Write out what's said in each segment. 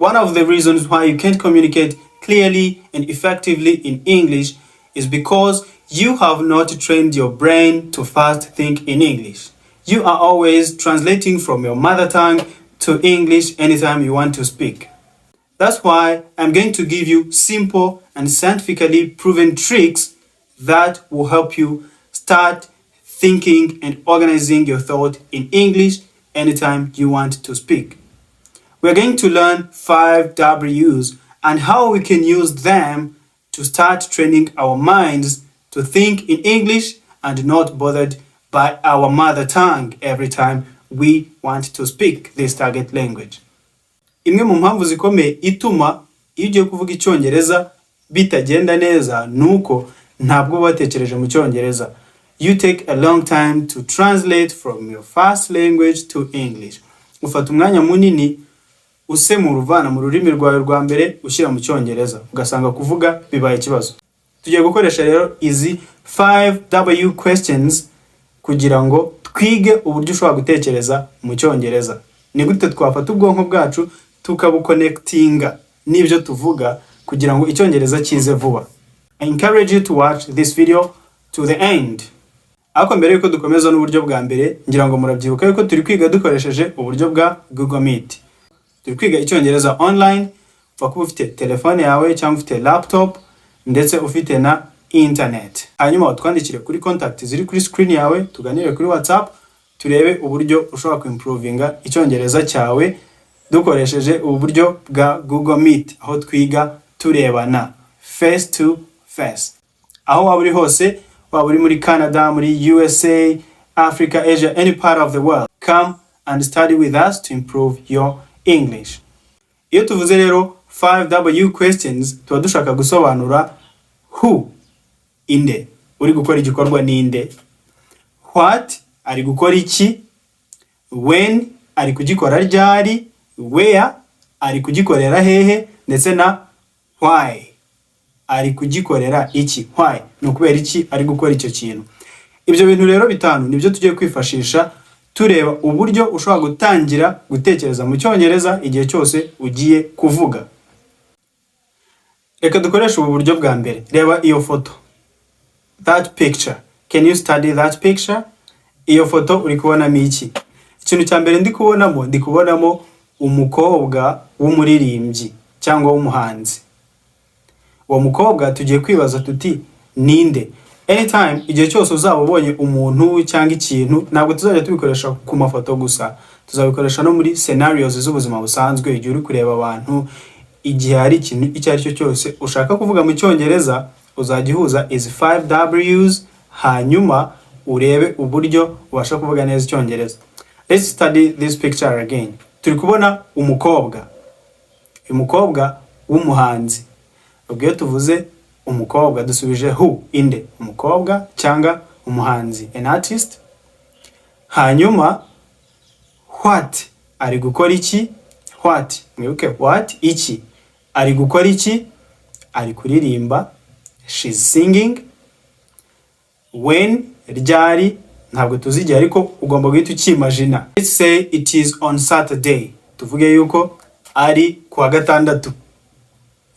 One of the reasons why you can't communicate clearly and effectively in English is because you have not trained your brain to first think in English. You are always translating from your mother tongue to English anytime you want to speak. That's why I'm going to give you simple and scientifically proven tricks that will help you start thinking and organizing your thought in English anytime you want to speak. We're going to learn 5 W's and how we can use them to start training our minds to think in English and not bothered by our mother tongue every time we want to speak this target language. Imwe mu mpamvu zikomeye ituma iyo ugiye kuvuga Icyongereza bitagenda neza nuko ntabwo watekereje mu Cyongereza. You take a long time to translate from your first language to English. Ufata umwanya munini usemura uvana mu rurimi rwawe rwa mbere ushyira mu Cyongereza ugasanga kuvuga bibaye ikibazo. Tugiye gukoresha rero izi 5W questions kugira ngo twige uburyo ushobora gutekereza mu Cyongereza. Ni gute twafata ubwonko bwacu tukabuconnectinga n'ibyo tuvuga kugira ngo Icyongereza kize vuba. I encourage you to watch this video to the end. Ako mbere yuko dukomeza n'uburyo bwa mbere ngira ngo murabyibuka yuko turi kwiga dukoresheje uburyo bwa Google Meet. Turi kwiga Icyongereza online, kuba ufite telefone yawe cyangwa ufite laptop ndetse ufite na internet. Hanyuma utwandikire kuri contact ziri kuri screen yawe, tuganire kuri WhatsApp, turebe uburyo ushobora kuimprovinga Icyongereza cyawe dukoresheje uburyo bwa Google Meet aho twiga turebana face to face. Aho waba uri hose, waba uri muri Canada, muri USA, Africa, Asia, any part of the world, come and study with us to improve your English. Iyo tuvuze rero 5W questions tuba dushaka gusobanura who, inde, uri gukora igikorwa ninde, what, ari gukora iki, when, ari kugikora ryari, where, ari kugikorera hehe, ndetse na why, ari kugikorera iki, why, nukubera iki ari gukora icyo kintu. Ibyo bintu rero bitanu nibyo tugiye kwifashisha tureba uburyo ushobora gutangira gutekereza mu Cyongereza igihe cyose ugiye kuvuga. Reka dukoreshe ubu buryo bwa mbere. Reba iyo foto. That picture. Can you study that picture? Iyo foto uri kubonamo iki? Ikintu cya mbere ndi kubonamo umukobwa w'umuririmbyi cyangwa w'umuhanzi. Uwo mukobwa tugiye kwibaza tuti ninde? Anytime igihe cyose uzaba ubonye umuntu cyangwa ikintu ntabwo tuzajya tubikoresha ku mafoto gusa, tuzabikoresha no muri scenarios z'ubuzima busanzwe. Igihe uri kureba abantu, igihe hari ikintu icyo ari cyo cyose ushaka kuvuga mu Cyongereza, uzagihuza izi 5Ws hanyuma urebe uburyo ubasha kuvuga neza Icyongereza. Let's study this picture again. Turi kubona umukobwa w'umuhanzi. Ubwo tuvuze umukobwa dusubije who, inde, umukobwa cyangwa umuhanzi, an artist. Hanyuma what, ari gukora iki, what, mwibuke what, iki, ari gukora iki, ari kuririmba, she's singing. When, ryari, ntabwo tuzigiye ariko ugomba guhita ukimagina. Let's say it is on Saturday. Tuvuge yuko ari kuwa gatandatu.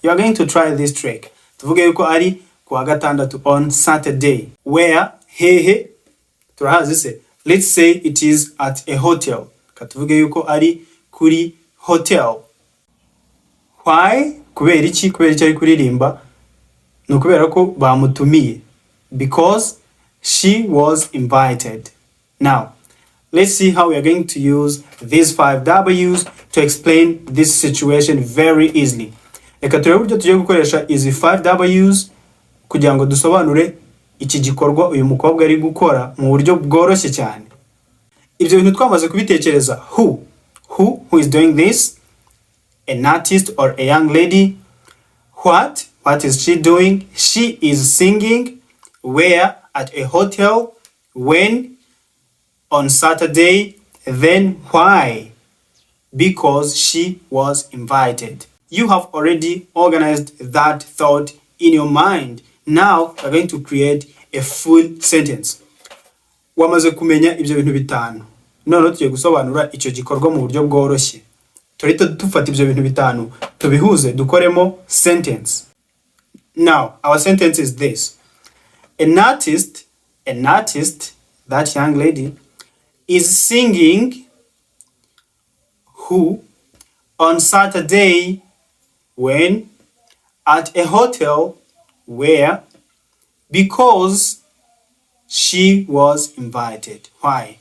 You are going to try this trick. Tuvuge yuko ari kuwa gatandatu, on Saturday. Where, hehe, turahazi se. Let's say it is at a hotel. Katuvuge yuko ari kuri hotel. Why? Kubera iki ari kuririmba? Nukubera ko bamutumiye. Because she was invited. Now, let's see how we are going to use these 5Ws to explain this situation very easily. Reka turebe uburyo tugiye gukoresha izi 5Ws kugira ngo dusobanure iki gikorwa uyu mukobwa ari gukora mu buryo bworoshye cyane. Ibyo bintu twamaze kubitekereza. Who is doing this? An artist or a young lady. What is she doing? She is singing. Where? At a hotel. When? On Saturday. Then why? Because she was invited. You have already organized that thought in your mind. Now we're going to create a full sentence. Wamaze kumenya ibyo bintu bitanu. None tugiye gusobanura icyo gikorwa mu buryo bworoshye. turahita dufata ibyo bintu bitanu tubihuze dukoremo sentence. Now our sentence is this: an artist, that young lady, is singing who on Saturday when at a hotel where because she was invited. Why?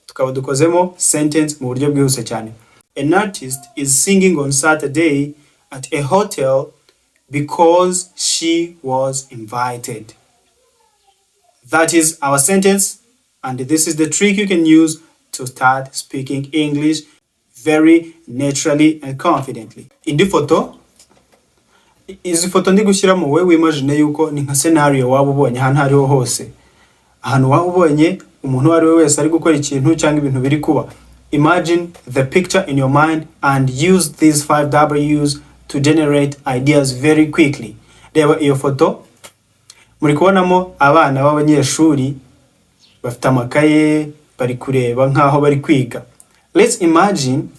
Tukaba dukozemo sentence mu buryo bwihuse cyane. An artist is singing on Saturday at a hotel because she was invited. That is our sentence, and this is the trick you can use to start speaking English very naturally and confidently. Indi foto, izi foto ndi gushyiramo wewe imagine yuko ni nka scenario waba ubonye ahantu hariho hose. Ahantu waba ubonye umuntu wari wese ari gukora ikintu cyangwa ibintu biri kuba. Imagine the picture in your mind and use these 5 W's to generate ideas very quickly. Reba iyo foto, muri kubonamo abana b'abanyeshuri bafite amakaye bari kureba nkaho bari kwiga. Let's imagine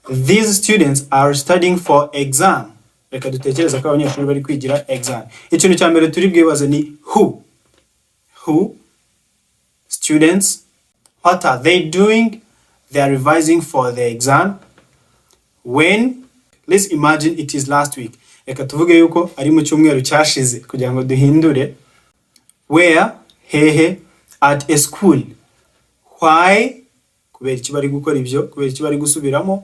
these students are studying for exam. Reka dutekereza ko abanyeshuri bari kwigira exam. Ikintu cya mbere turi bwibaze ni who, students, what are they doing? They are revising for the exam. When? Let's imagine it is last week. Reka tuvuge yuko ari mu cyumweru cyashize kugira ngo duhindure. Where? Hehe. At a school. Why? Kubera iki bari gukora ibyo? Kubera iki bari gusubiramo?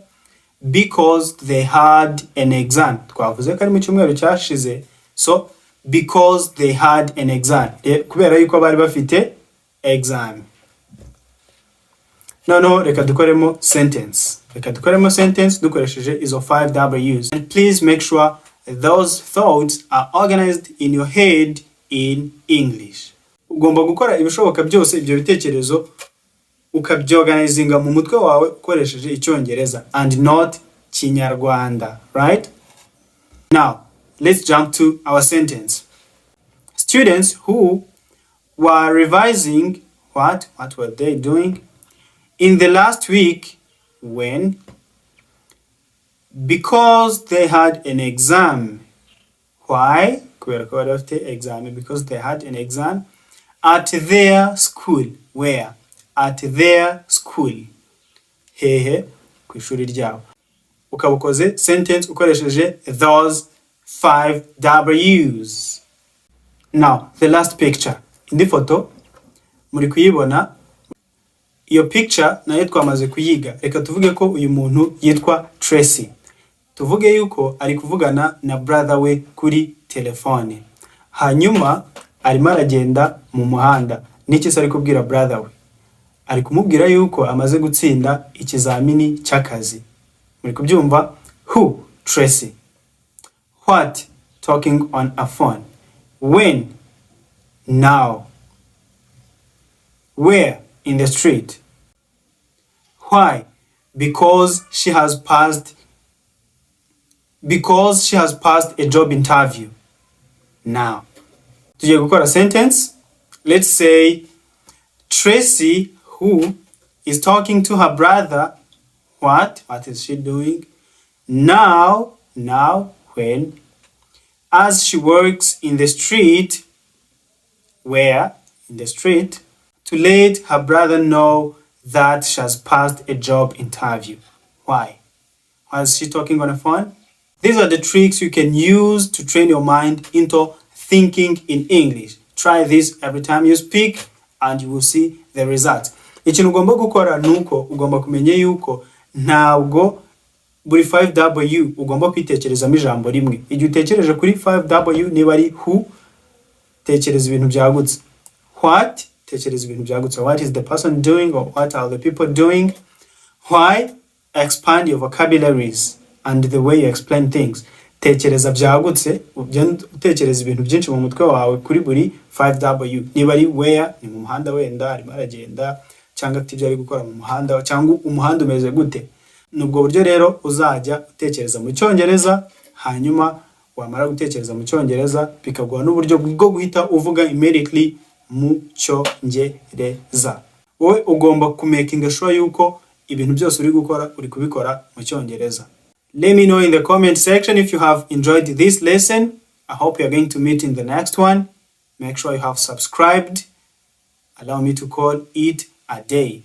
Because they had an exam. Twavuze ko ari mu cyumweru cyashize. So, because they had an exam. Kubera yuko bari bafite exam. No, reka dukoremo sentence. Reka dukoremo sentence dukoresheje izo 5 W's. And please make sure those thoughts are organized in your head in English. Ugomba gukora ibishoboka byose ibyo bitekerezo ukabyorganizinga mu mutwe wawe ukoresheje Icyongereza and not Kinyarwanda, right? Now, let's jump to our sentence. Students who were revising, what were they doing? In the last week when, because they had an exam. Why? Because they had an exam at their school. Where? At their school. Hehe, ku ishuri ryabo. Ukabukoze sentence ukoresheje those 5 W's. Now, the last picture. Indi foto, muri kuyibona. Iyo picture nayo twamaze kuyiga. Reka tuvuge ko uyu muntu yitwa Tracy. Tuvuge yuko ari kuvugana na brother we kuri telefone. Hanyuma arimo aragenda mu muhanda. Niki se ari kubwira brother we? Ari kumubwira yuko amaze gutsinda ikizamini cy'akazi. Muri kubyumva? Who? Tracy. What? Talking on a phone. When? Now. Where? In the street. Why? Because she has passed a job interview. Now, tugiye gukora sentence. Let's say Tracy, who is talking to her brother, what is she doing? Now, when, as she works in the street, where? In the street, to let her brother know that she has passed a job interview. Why? Why is she talking on the phone? These are the tricks you can use to train your mind into thinking in English. Try this every time you speak and you will see the results. Ikintu ugomba gukora nuko ugomba kumenye yuko ntabwo buri 5W ugomba kwitekerezamo ijambo rimwe. Igihe utekereje kuri 5W niba ari who, tekereza ibintu byagutse. What? Tekereza ibintu byagutse. What is the person doing or what are the people doing? Why? Expand your vocabularies and the way you explain things. Tekereza byagutse, utekereza ibintu byinshi mu mutwe wawe kuri buri 5W. Niba ari where, ni mu muhanda wenda arimo aragenda, cyangwa afite ibyo ari gukora mu muhanda, cyangwa umuhanda umeze gute. Nubwo buryo rero uzajya utekereza mu Cyongereza, hanyuma wamara gutekereza mu Cyongereza bikaguha n'uburyo bwo guhita uvuga immediately mu Cyongereza. Wowe ugomba kumakinga sure yuko ibintu byose uri gukora uri kubikora mu Cyongereza. Let me know in the comment section if you have enjoyed this lesson. I hope you are going to meet in the next one. Make sure you have subscribed. Allow me to call it a day.